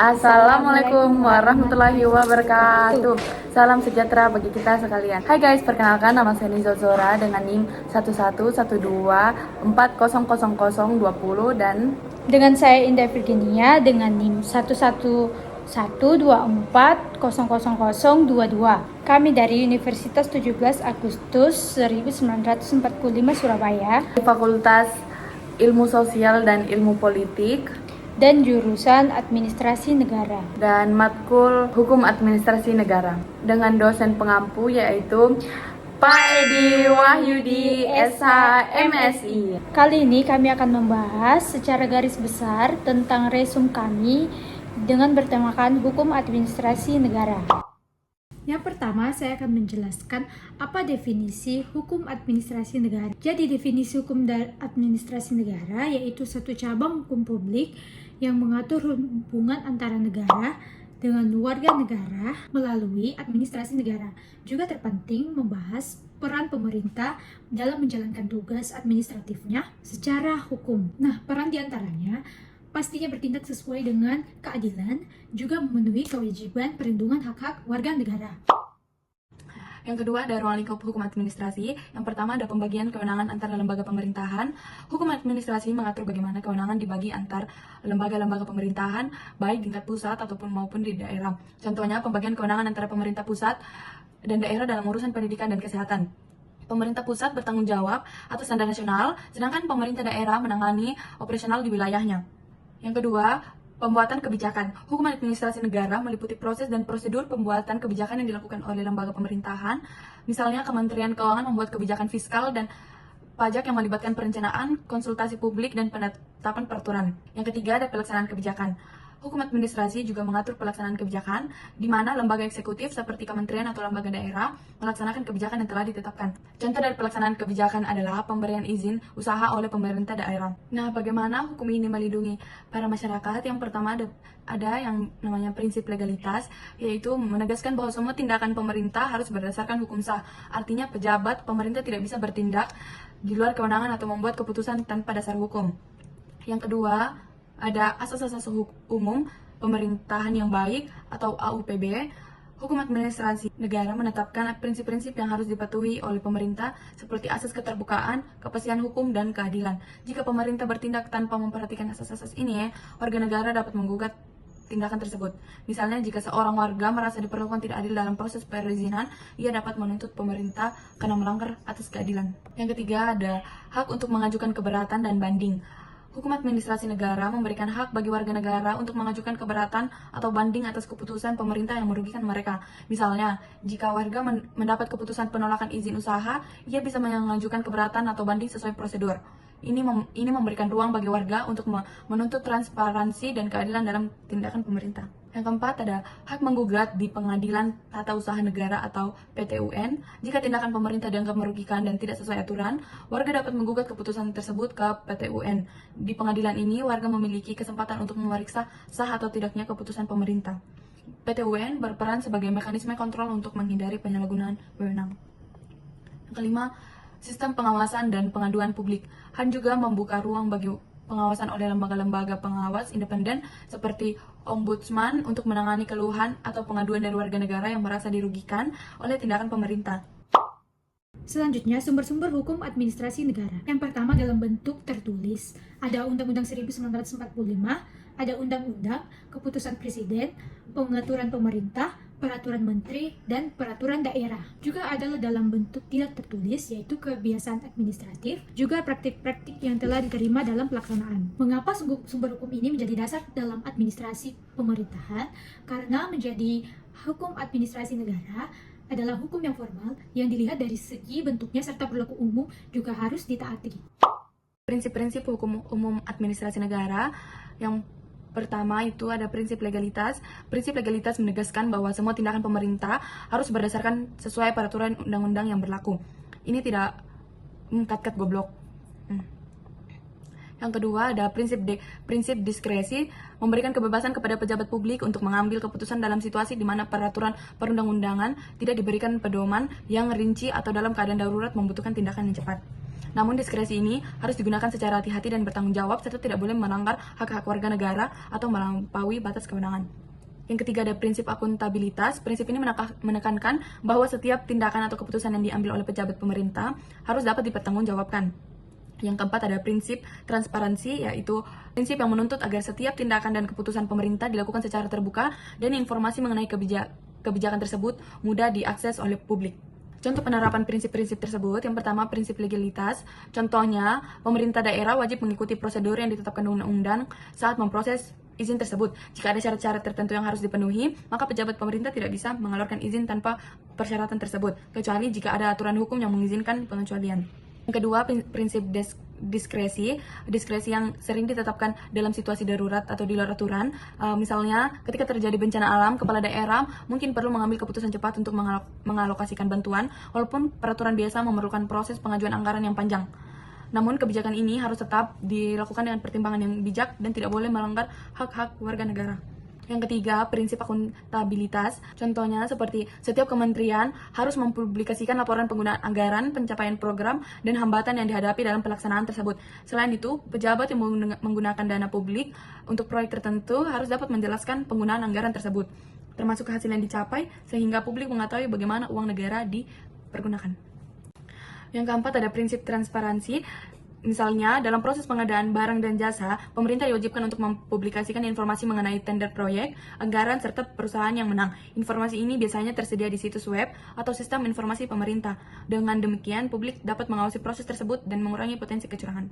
Assalamualaikum warahmatullahi wabarakatuh. Salam sejahtera bagi kita sekalian. Hai guys, perkenalkan nama saya Nizal Zora dengan NIM 1112400020 dan dengan saya Indah Virginia dengan NIM 1112400022. Kami dari Universitas 17 Agustus 1945 Surabaya, Fakultas Ilmu Sosial dan Ilmu Politik dan jurusan Administrasi Negara dan matkul Hukum Administrasi Negara dengan dosen pengampu yaitu Pak Edi Wahyudi SH MSI. Kali ini kami akan membahas secara garis besar tentang resum kami dengan bertemakan Hukum Administrasi Negara. Yang pertama, saya akan menjelaskan apa definisi hukum administrasi negara. Jadi, definisi hukum administrasi negara yaitu satu cabang hukum publik yang mengatur hubungan antara negara dengan warga negara melalui administrasi negara. Juga terpenting membahas peran pemerintah dalam menjalankan tugas administratifnya secara hukum. Nah, peran diantaranya pastinya bertindak sesuai dengan keadilan, juga memenuhi kewajiban perlindungan hak-hak warga negara. Yang kedua ada ruang lingkup hukum administrasi. Yang pertama ada pembagian kewenangan antara lembaga pemerintahan. Hukum administrasi mengatur bagaimana kewenangan dibagi antar lembaga-lembaga pemerintahan, baik tingkat pusat ataupun maupun di daerah. Contohnya pembagian kewenangan antara pemerintah pusat dan daerah dalam urusan pendidikan dan kesehatan. Pemerintah pusat bertanggung jawab atas standar nasional, sedangkan pemerintah daerah menangani operasional di wilayahnya. Yang kedua, pembuatan kebijakan. Hukum administrasi negara meliputi proses dan prosedur pembuatan kebijakan yang dilakukan oleh lembaga pemerintahan. Misalnya, Kementerian Keuangan membuat kebijakan fiskal dan pajak yang melibatkan perencanaan, konsultasi publik, dan penetapan peraturan. Yang ketiga, ada pelaksanaan kebijakan. Hukum administrasi juga mengatur pelaksanaan kebijakan, di mana lembaga eksekutif seperti kementerian atau lembaga daerah melaksanakan kebijakan yang telah ditetapkan. Contoh dari pelaksanaan kebijakan adalah pemberian izin usaha oleh pemerintah daerah. Nah, bagaimana hukum ini melindungi para masyarakat? Yang pertama ada yang namanya prinsip legalitas, yaitu menegaskan bahwa semua tindakan pemerintah harus berdasarkan hukum sah. Artinya pejabat pemerintah tidak bisa bertindak di luar kewenangan atau membuat keputusan tanpa dasar hukum. Yang kedua, ada asas-asas umum pemerintahan yang baik atau AUPB. Hukum administrasi negara menetapkan prinsip-prinsip yang harus dipatuhi oleh pemerintah seperti asas keterbukaan, kepastian hukum, dan keadilan. Jika pemerintah bertindak tanpa memperhatikan asas-asas ini, warga negara dapat menggugat tindakan tersebut. Misalnya, jika seorang warga merasa diperlakukan tidak adil dalam proses perizinan, ia dapat menuntut pemerintah karena melanggar atas keadilan. Yang ketiga, ada hak untuk mengajukan keberatan dan banding. Hukum administrasi negara memberikan hak bagi warga negara untuk mengajukan keberatan atau banding atas keputusan pemerintah yang merugikan mereka. Misalnya, jika warga mendapat keputusan penolakan izin usaha, ia bisa mengajukan keberatan atau banding sesuai prosedur. Ini memberikan ruang bagi warga untuk menuntut transparansi dan keadilan dalam tindakan pemerintah. Yang keempat ada hak menggugat di Pengadilan Tata Usaha Negara atau PTUN. Jika tindakan pemerintah dianggap merugikan dan tidak sesuai aturan, warga dapat menggugat keputusan tersebut ke PTUN. Di pengadilan ini, warga memiliki kesempatan untuk memeriksa sah atau tidaknya keputusan pemerintah. PTUN berperan sebagai mekanisme kontrol untuk menghindari penyalahgunaan wewenang. Yang kelima, sistem pengawasan dan pengaduan publik. HAN juga membuka ruang bagi pengawasan oleh lembaga-lembaga pengawas independen seperti Ombudsman untuk menangani keluhan atau pengaduan dari warga negara yang merasa dirugikan oleh tindakan pemerintah. Selanjutnya, sumber-sumber hukum administrasi negara. Yang pertama dalam bentuk tertulis, ada Undang-Undang 1945, ada Undang-Undang, Keputusan Presiden, Pengaturan Pemerintah, Peraturan Menteri, dan Peraturan Daerah. Juga ada dalam bentuk tidak tertulis, yaitu kebiasaan administratif, juga praktik-praktik yang telah diterima dalam pelaksanaan. Mengapa sumber hukum ini menjadi dasar dalam administrasi pemerintahan? Karena menjadi hukum administrasi negara adalah hukum yang formal yang dilihat dari segi bentuknya serta berlaku umum juga harus ditaati. Prinsip-prinsip hukum umum administrasi negara yang pertama itu ada prinsip legalitas. Prinsip legalitas menegaskan bahwa semua tindakan pemerintah harus berdasarkan sesuai peraturan undang-undang yang berlaku. Ini tidak kat-kat goblok. Yang kedua ada prinsip diskresi, memberikan kebebasan kepada pejabat publik untuk mengambil keputusan dalam situasi di mana peraturan perundang-undangan tidak diberikan pedoman yang rinci atau dalam keadaan darurat membutuhkan tindakan yang cepat. Namun diskresi ini harus digunakan secara hati-hati dan bertanggung jawab serta tidak boleh melanggar hak-hak warga negara atau melampaui batas kewenangan. Yang ketiga ada prinsip akuntabilitas. Prinsip ini menekankan bahwa setiap tindakan atau keputusan yang diambil oleh pejabat pemerintah harus dapat dipertanggungjawabkan. Yang keempat ada prinsip transparansi, yaitu prinsip yang menuntut agar setiap tindakan dan keputusan pemerintah dilakukan secara terbuka dan informasi mengenai kebijakan tersebut mudah diakses oleh publik. Contoh penerapan prinsip-prinsip tersebut, yang pertama prinsip legalitas. Contohnya, pemerintah daerah wajib mengikuti prosedur yang ditetapkan undang-undang saat memproses izin tersebut. Jika ada syarat-syarat tertentu yang harus dipenuhi, maka pejabat pemerintah tidak bisa mengeluarkan izin tanpa persyaratan tersebut, kecuali jika ada aturan hukum yang mengizinkan pengecualian. Yang kedua, prinsip diskresi yang sering ditetapkan dalam situasi darurat atau di luar aturan. Misalnya, ketika terjadi bencana alam, kepala daerah mungkin perlu mengambil keputusan cepat untuk mengalokasikan bantuan, walaupun peraturan biasa memerlukan proses pengajuan anggaran yang panjang. Namun, kebijakan ini harus tetap dilakukan dengan pertimbangan yang bijak dan tidak boleh melanggar hak-hak warga negara. Yang ketiga, prinsip akuntabilitas. Contohnya seperti setiap kementerian harus mempublikasikan laporan penggunaan anggaran, pencapaian program, dan hambatan yang dihadapi dalam pelaksanaan tersebut. Selain itu, pejabat yang menggunakan dana publik untuk proyek tertentu harus dapat menjelaskan penggunaan anggaran tersebut, termasuk hasil yang dicapai, sehingga publik mengetahui bagaimana uang negara dipergunakan. Yang keempat ada prinsip transparansi. Misalnya, dalam proses pengadaan barang dan jasa, pemerintah diwajibkan untuk mempublikasikan informasi mengenai tender proyek, anggaran, serta perusahaan yang menang. Informasi ini biasanya tersedia di situs web atau sistem informasi pemerintah. Dengan demikian, publik dapat mengawasi proses tersebut dan mengurangi potensi kecurangan.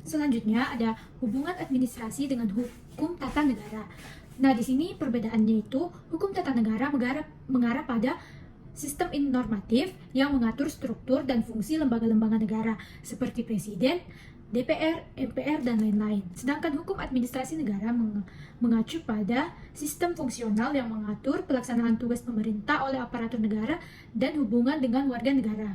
Selanjutnya ada hubungan administrasi dengan hukum tata negara. Nah, di sini perbedaannya itu hukum tata negara mengarah pada sistem normatif yang mengatur struktur dan fungsi lembaga-lembaga negara seperti presiden, DPR, MPR, dan lain-lain. Sedangkan hukum administrasi negara mengacu pada sistem fungsional yang mengatur pelaksanaan tugas pemerintah oleh aparatur negara dan hubungan dengan warga negara.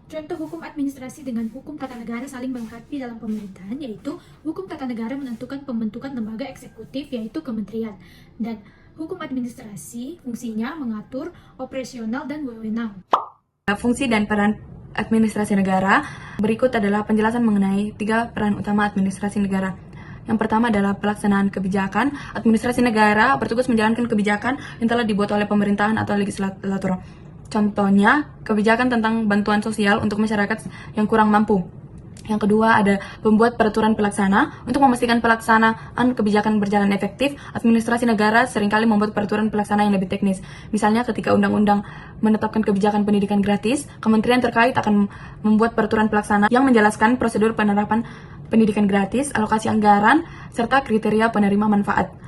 Contoh hukum administrasi dengan hukum tata negara saling melengkapi dalam pemerintahan, yaitu hukum tata negara menentukan pembentukan lembaga eksekutif yaitu kementerian, dan hukum administrasi fungsinya mengatur operasional dan wewenang. Fungsi dan peran administrasi negara. Berikut adalah penjelasan mengenai 3 peran utama administrasi negara. Yang pertama adalah pelaksanaan kebijakan. Administrasi negara bertugas menjalankan kebijakan yang telah dibuat oleh pemerintahan atau legislator. Contohnya, kebijakan tentang bantuan sosial untuk masyarakat yang kurang mampu. Yang kedua ada pembuat peraturan pelaksana. Untuk memastikan pelaksanaan kebijakan berjalan efektif, administrasi negara seringkali membuat peraturan pelaksana yang lebih teknis. Misalnya ketika undang-undang menetapkan kebijakan pendidikan gratis, kementerian terkait akan membuat peraturan pelaksana yang menjelaskan prosedur penerapan pendidikan gratis, alokasi anggaran, serta kriteria penerima manfaat.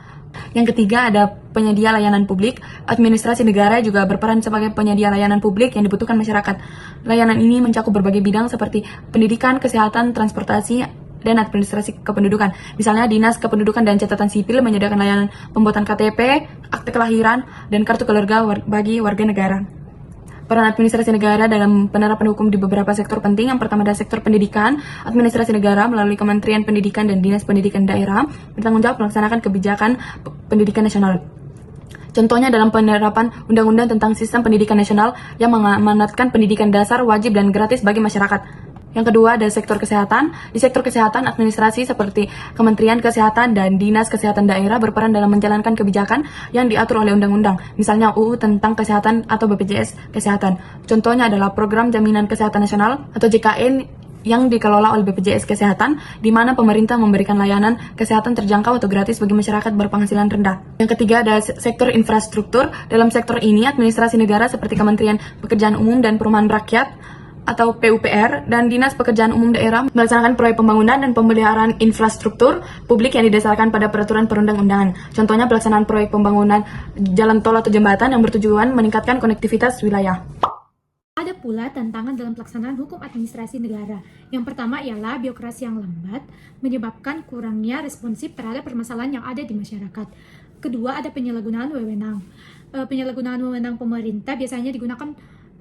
Yang ketiga ada penyedia layanan publik. Administrasi negara juga berperan sebagai penyedia layanan publik yang dibutuhkan masyarakat. Layanan ini mencakup berbagai bidang seperti pendidikan, kesehatan, transportasi, dan administrasi kependudukan. Misalnya Dinas Kependudukan dan Catatan Sipil menyediakan layanan pembuatan KTP, akte kelahiran, dan kartu keluarga bagi warga negara. Peran administrasi negara dalam penerapan hukum di beberapa sektor penting. Yang pertama adalah sektor pendidikan. Administrasi negara melalui Kementerian Pendidikan dan Dinas Pendidikan Daerah bertanggung jawab melaksanakan kebijakan pendidikan nasional. Contohnya dalam penerapan Undang-Undang tentang Sistem Pendidikan Nasional yang mengamanatkan pendidikan dasar wajib dan gratis bagi masyarakat. Yang kedua ada sektor kesehatan. Di sektor kesehatan, administrasi seperti Kementerian Kesehatan dan Dinas Kesehatan Daerah berperan dalam menjalankan kebijakan yang diatur oleh undang-undang. Misalnya UU tentang Kesehatan atau BPJS Kesehatan. Contohnya adalah Program Jaminan Kesehatan Nasional atau JKN yang dikelola oleh BPJS Kesehatan, di mana pemerintah memberikan layanan kesehatan terjangkau atau gratis bagi masyarakat berpenghasilan rendah. Yang ketiga ada sektor infrastruktur. Dalam sektor ini, administrasi negara seperti Kementerian Pekerjaan Umum dan Perumahan Rakyat atau PUPR dan Dinas Pekerjaan Umum Daerah melaksanakan proyek pembangunan dan pemeliharaan infrastruktur publik yang didasarkan pada peraturan perundang-undangan. Contohnya pelaksanaan proyek pembangunan jalan tol atau jembatan yang bertujuan meningkatkan konektivitas wilayah. Ada pula tantangan dalam pelaksanaan hukum administrasi negara. Yang pertama ialah birokrasi yang lambat, menyebabkan kurangnya responsif terhadap permasalahan yang ada di masyarakat. Kedua, ada penyalahgunaan wewenang. Penyalahgunaan wewenang pemerintah biasanya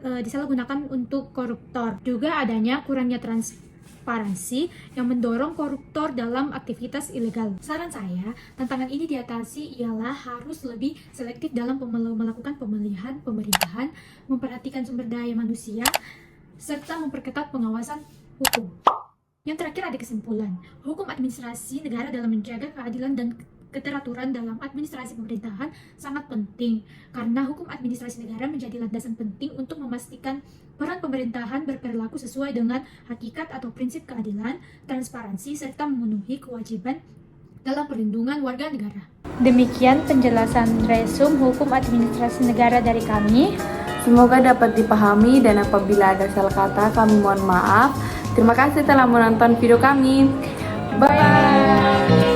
disalahgunakan untuk koruptor. Juga adanya kurangnya transparansi yang mendorong koruptor dalam aktivitas ilegal. Saran saya, tantangan ini diatasi ialah harus lebih selektif dalam melakukan pemilihan pemerintahan, memperhatikan sumber daya manusia, serta memperketat pengawasan hukum. Yang terakhir ada kesimpulan. Hukum administrasi negara dalam menjaga keadilan dan keteraturan dalam administrasi pemerintahan sangat penting karena hukum administrasi negara menjadi landasan penting untuk memastikan peran pemerintahan berperilaku sesuai dengan hakikat atau prinsip keadilan, transparansi, serta memenuhi kewajiban dalam perlindungan warga negara. Demikian penjelasan resum hukum administrasi negara dari kami. Semoga dapat dipahami dan apabila ada salah kata kami mohon maaf. Terima kasih telah menonton video kami. Bye.